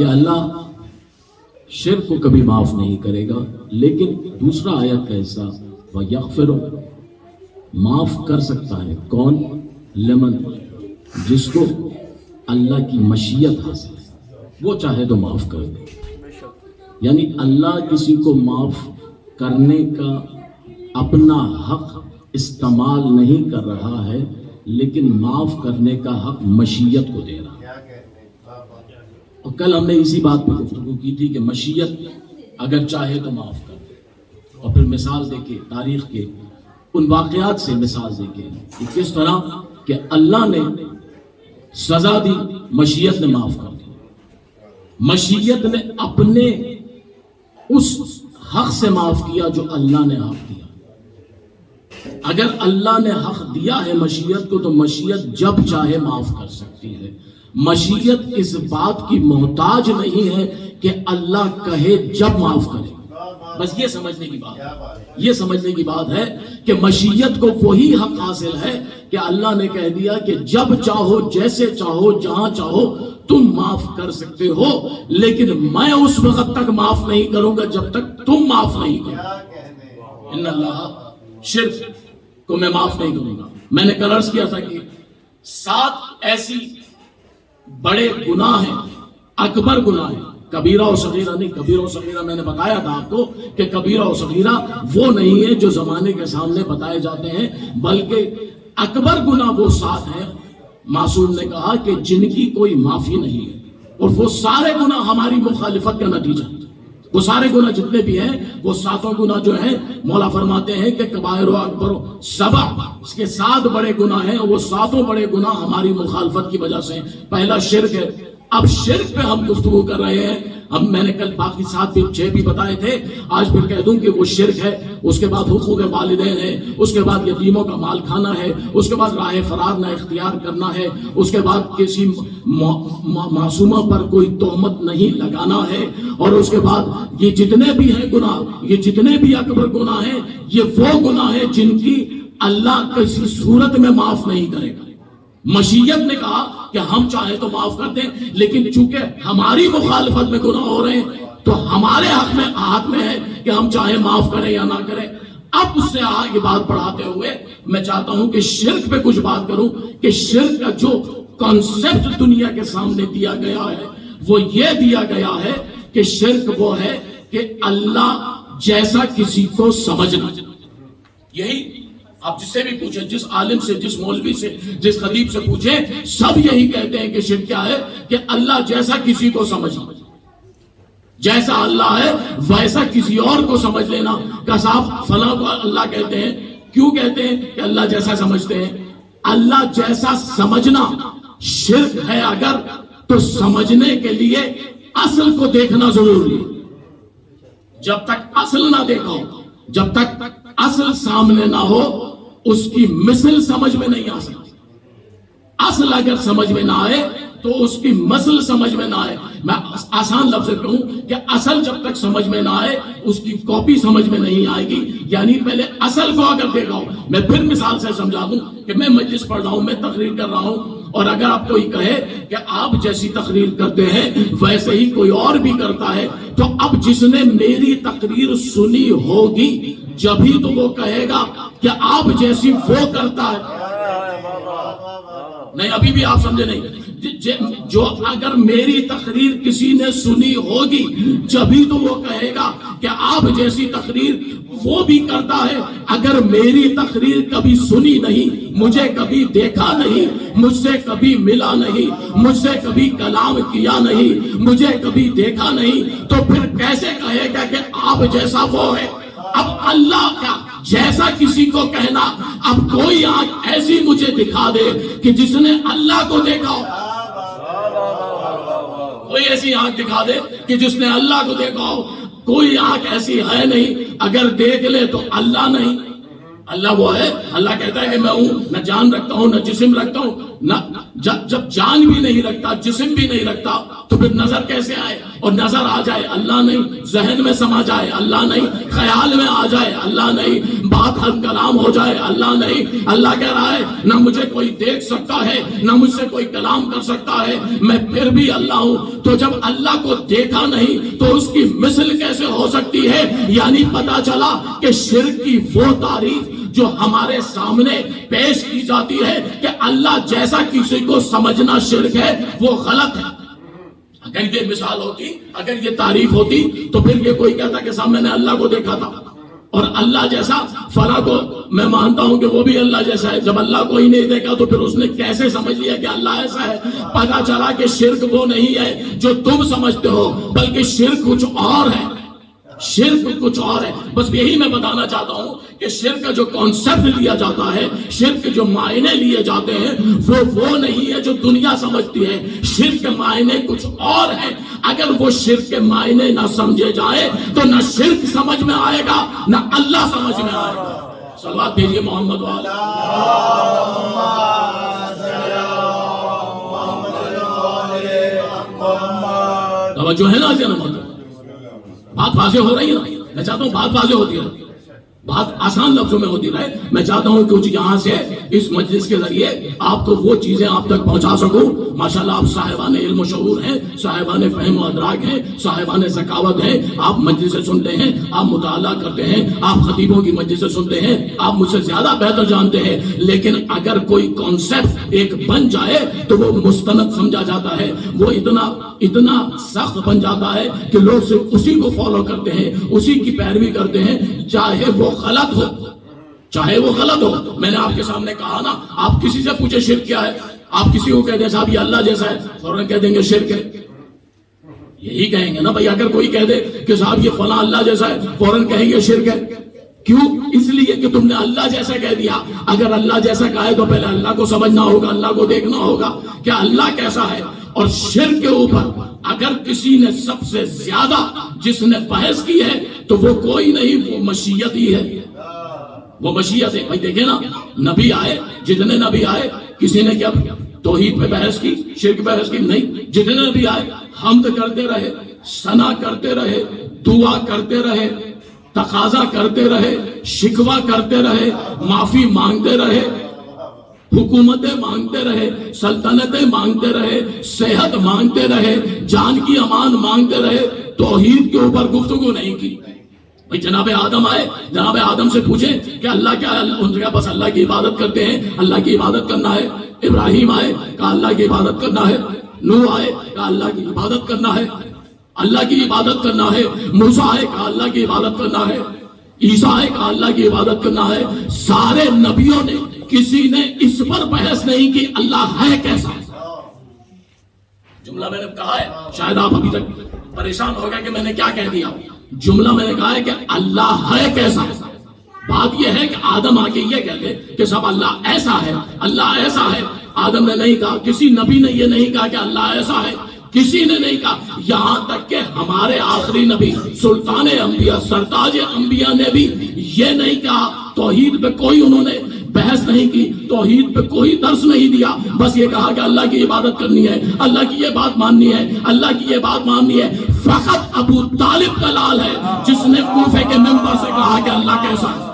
کہ اللہ شرک کو کبھی معاف نہیں کرے گا، لیکن دوسرا آیت کا حصہ وَيَغْفِرُ معاف کر سکتا ہے کون؟ لمن جس کو اللہ کی مشیت حاصل ہے، وہ چاہے تو معاف کر دے۔ یعنی اللہ کسی کو معاف کرنے کا اپنا حق استعمال نہیں کر رہا ہے، لیکن معاف کرنے کا حق مشیت کو دے رہا ہے۔ اور کل ہم نے اسی بات پہ گفتگو کی تھی کہ مشیت اگر چاہے تو معاف کر دے، اور پھر مثال دے کے تاریخ کے ان واقعات سے مثال دے کے کہ کس طرح کہ اللہ نے سزا دی، مشیت نے معاف کر دی۔ مشیت نے اپنے اس حق سے معاف کیا جو اللہ نے حق دیا۔ اگر اللہ نے حق دیا ہے مشیت کو تو مشیت جب چاہے معاف کر سکتی ہے۔ مشیت اس بات کی محتاج نہیں ہے کہ اللہ کہے جب معاف کرے۔ بس یہ سمجھنے کی بات ہے، یہ سمجھنے کی بات ہے کہ مشیت کو وہی حق حاصل ہے کہ اللہ نے کہہ دیا کہ جب چاہو، جیسے چاہو، جہاں چاہو تم معاف کر سکتے ہو، لیکن میں اس وقت تک معاف نہیں کروں گا جب تک تم معاف نہیں کرو۔ ان اللہ شرک کو میں معاف نہیں کروں گا۔ میں نے کل عرض کیا تھا کہ 7 ایسی بڑے گناہ ہیں، اکبر گناہ ہیں، کبیرہ و صغیرہ نہیں۔ کبیرہ و صغیرہ میں نے بتایا تھا آپ کو کہ کبیرہ و صغیرہ وہ نہیں ہے جو زمانے کے سامنے بتائے جاتے ہیں، بلکہ اکبر گناہ وہ 7 ہیں، معصوم نے کہا کہ جن کی کوئی معافی نہیں ہے، اور وہ سارے گناہ ہماری مخالفت کا نتیجہ ہے۔ وہ سارے گناہ جتنے بھی ہیں، وہ 7 گناہ جو ہیں، مولا فرماتے ہیں کہ کبائر و اکبر 7، اس کے 7 بڑے گناہ ہیں، وہ 7 بڑے گناہ ہماری مخالفت کی وجہ سے ہیں۔ پہلا شرک ہے۔ اب شرک پہ ہم گفتگو کر رہے ہیں۔ اب میں نے کل باقی 7 بھی 6 بھی بتائے تھے، آج پھر کہہ دوں کہ وہ شرک ہے۔ اس کے بعد حقوق والدین ہے، اس کے بعد یتیموں کا مال کھانا ہے، اس کے بعد راہ فرار نہ اختیار کرنا ہے، اس کے بعد کسی معصومہ پر کوئی تہمت نہیں لگانا ہے، اور اس کے بعد یہ جتنے بھی ہیں گناہ، یہ جتنے بھی اکبر گناہ ہیں، یہ وہ گناہ ہیں جن کی اللہ کسی صورت میں معاف نہیں کرے گا۔ مشیت نے کہا کہ ہم چاہے تو معاف کر دیں، لیکن چونکہ ہماری مخالفت میں گناہ ہو رہے ہیں تو ہمارے حق میں ہے کہ ہم چاہے معاف کریں یا نہ کریں۔ اب اس سے آگے بات بڑھاتے ہوئے میں چاہتا ہوں کہ شرک پہ کچھ بات کروں کہ شرک کا جو کانسیپٹ دنیا کے سامنے دیا گیا ہے وہ یہ دیا گیا ہے کہ شرک وہ ہے کہ اللہ جیسا کسی کو سمجھنا۔ یہی آپ جس سے بھی پوچھیں، جس عالم سے، جس مولوی سے، جس خطیب سے پوچھیں، سب یہی کہتے ہیں کہ شرک کیا ہے؟ کہ اللہ جیسا کسی کو سمجھنا، جیسا اللہ ہے ویسا کسی اور کو سمجھ لینا۔ کہ صاحب فلاں کو اللہ کہتے ہیں، کیوں کہتے ہیں کہ اللہ جیسا سمجھتے ہیں؟ اللہ جیسا سمجھنا شرک ہے اگر، تو سمجھنے کے لیے اصل کو دیکھنا ضروری ہے۔ جب تک اصل نہ دیکھا ہو، جب تک اصل سامنے نہ ہو، اس کی مثل سمجھ میں نہیں آ سکتی۔ اصل اگر سمجھ میں نہ آئے تو اس کی مثل سمجھ میں نہ آئے۔ میں آسان لفظ کہوں کہ اصل جب تک سمجھ میں نہ آئے اس کی کاپی سمجھ میں نہیں آئے گی۔ یعنی پہلے اصل کو اگر دیکھا ہو، میں پھر مثال سے سمجھا دوں کہ میں مجلس پڑھ رہا ہوں، میں تقریر کر رہا ہوں، اور اگر آپ کوئی کہے کہ آپ جیسی تقریر کرتے ہیں ویسے ہی کوئی اور بھی کرتا ہے، تو اب جس نے میری تقریر سنی ہوگی جبھی تو وہ کہے گا کہ آپ جیسی وہ کرتا ہے۔ نہیں، ابھی بھی آپ سمجھے نہیں۔ جو اگر میری تقریر کسی نے سنی ہوگی جبھی تو وہ کہے گا کہ آپ جیسی تقریر وہ بھی کرتا ہے۔ اگر میری تقریر کبھی سنی نہیں، مجھے کبھی دیکھا نہیں، مجھ سے کبھی ملا نہیں، مجھ سے کبھی کلام کیا نہیں، مجھے کبھی دیکھا نہیں، تو پھر کیسے کہے گا کہ آپ جیسا وہ ہے؟ اب اللہ کا جیسا کسی کو کہنا، اب کوئی آنکھ ایسی مجھے دکھا دے کہ جس نے اللہ کو دیکھا ہو، کوئی ایسی آنکھ دکھا دے کہ جس نے اللہ کو دیکھا ہو۔ کوئی آنکھ ایسی ہے نہیں، اگر دیکھ لے تو اللہ نہیں۔ اللہ وہ ہے، اللہ کہتا ہے کہ میں ہوں، نہ جان رکھتا ہوں، نہ جسم رکھتا ہوں، نہ جب جان بھی نہیں رکھتا، جسم بھی نہیں رکھتا، تو پھر نظر کیسے آئے؟ اور نظر آ جائے اللہ نہیں، ذہن میں سما جائے اللہ نہیں، خیال میں آ جائے اللہ نہیں، بات حل کلام ہو جائے اللہ نہیں۔ اللہ کہہ رہا ہے نہ مجھے کوئی دیکھ سکتا ہے نہ مجھ سے کوئی کلام کر سکتا ہے، میں پھر بھی اللہ ہوں۔ تو جب اللہ کو دیکھا نہیں تو اس کی مثل کیسے ہو سکتی ہے؟ یعنی پتا چلا کہ شرک کی وہ تعریف جو ہمارے سامنے پیش کی جاتی ہے کہ اللہ جیسا کسی کو سمجھنا شرک ہے، وہ غلط ہے۔ اگر یہ مثال ہوتی، اگر یہ تعریف ہوتی تو پھر یہ کوئی کہتا کہ صاحب میں نے اللہ کو دیکھا تھا اور اللہ جیسا فلاں کو میں مانتا ہوں کہ وہ بھی اللہ جیسا ہے۔ جب اللہ کو ہی نہیں دیکھا تو پھر اس نے کیسے سمجھ لیا کہ اللہ ایسا ہے؟ پتا چلا کہ شرک وہ نہیں ہے جو تم سمجھتے ہو، بلکہ شرک کچھ اور ہے، شرک کچھ اور ہے۔ بس یہی میں بتانا چاہتا ہوں کہ شرک کا جو کانسیپٹ لیا جاتا ہے، شرک جو معنی لیے جاتے ہیں، وہ نہیں ہے جو دنیا سمجھتی ہے۔ شرک کے معنی کچھ اور ہے۔ اگر وہ شرک کے معنی نہ سمجھے جائے تو نہ شرک سمجھ میں آئے گا نہ اللہ سمجھ میں آئے گا۔ صلوات بھیجیے محمد والا۔ توجہ ہے نا جناب؟ بات واضح ہو رہی ہے نا؟ میں چاہتا ہوں بات واضح ہوتی ہے، بات آسان لفظوں میں ہوتی رہے۔ میں چاہتا ہوں کہ یہاں سے اس مجلس کے ذریعے آپ کو وہ چیزیں آپ تک پہنچا سکوں۔ ماشاءاللہ آپ صاحبان علم و شعور ہیں، صاحبان فہم و ادراک ہیں، صاحبان ذکاوت ہیں۔ آپ مجلس سے سنتے ہیں، آپ مطالعہ کرتے ہیں، آپ خطیبوں کی مجلس سے سنتے ہیں، آپ مجھ سے زیادہ بہتر جانتے ہیں۔ لیکن اگر کوئی کانسیپٹ ایک بن جائے تو وہ مستند سمجھا جاتا ہے، وہ اتنا سخت بن جاتا ہے کہ لوگ صرف اسی کو فالو کرتے ہیں، اسی کی پیروی کرتے ہیں، چاہے وہ غلط ہو، چاہے وہ غلط ہو۔ میں نے آپ کے سامنے کہا نا، آپ کسی سے پوچھے شرک کیا ہے، آپ کسی کو کہہ دیں صاحب یہ اللہ جیسا ہے، فوراً کہہ دیں گے شرک ہے۔ یہی کہیں گے نا بھائی، اگر کوئی کہہ دے کہ صاحب یہ فلاں اللہ جیسا ہے، فوراً کہیں گے شرک ہے۔ کیوں؟ اس لیے کہ تم نے اللہ جیسا کہہ دیا۔ اگر اللہ جیسا کہا ہے تو پہلے اللہ کو سمجھنا ہوگا، اللہ کو دیکھنا ہوگا کہ اللہ کیسا ہے۔ اور شرک کے اوپر اگر کسی نے سب سے زیادہ جس نے بحث کی ہے تو وہ کوئی نہیں، وہ مشیت ہی ہے، وہ مشیت ہے۔ بھائی دیکھیں نا، نبی آئے، جتنے نبی آئے کسی نے کیا توحید پہ بحث کی، شرک بحث کی؟ نہیں۔ جتنے نبی آئے حمد کرتے رہے، ثنا کرتے رہے، دعا کرتے رہے، تقاضا کرتے رہے، شکوہ کرتے رہے، معافی مانگتے رہے، حکومتیں مانگتے رہے، سلطنتیں مانگتے رہے، صحت مانگتے رہے، جان کی امان مانگتے رہے، توحید کے اوپر گفتگو نہیں کی۔ بھئی جناب آدم آئے، جناب آدم سے پوچھیں کہ اللہ کیا ہے؟ ان سے کہا بس اللہ کی عبادت کرتے ہیں، اللہ کی عبادت کرنا ہے۔ ابراہیم آئے، کہا اللہ کی عبادت کرنا ہے۔ نوح آئے، کہا اللہ کی عبادت کرنا ہے، اللہ کی عبادت کرنا ہے۔ موسیٰ آئے، کہا اللہ کی عبادت کرنا ہے۔ عیسیٰ آئے، کہا اللہ کی عبادت کرنا ہے۔ سارے نبیوں نے کسی نے اس پر بحث نہیں کی اللہ ہے کیسا۔ جملہ میں نے کہا ہے، شاید آپ ابھی تک پریشان ہو گئے کہ میں نے کیا کہہ دیا۔ جملہ میں نے کہا ہے کہ اللہ ہے کیسا۔ بات یہ ہے کہ آدم آ کے یہ کہتے کہ سب اللہ ایسا ہے، اللہ ایسا ہے۔ آدم نے نہیں کہا، کسی نبی نے یہ نہیں کہا کہ اللہ ایسا ہے، کسی نے نہیں کہا۔ یہاں تک کہ ہمارے آخری نبی سلطان انبیاء سرتاج انبیاء نے بھی یہ نہیں کہا۔ توحید پہ کوئی انہوں نے بحث نہیں کی، توحید پہ کوئی درس نہیں دیا، بس یہ کہا کہ اللہ کی عبادت کرنی ہے، اللہ کی یہ بات ماننی ہے، اللہ کی یہ بات ماننی ہے۔ فقط ابو طالب کا لال ہے جس نے کوفے کے ممبر سے کہا کہ اللہ کیسا ہے۔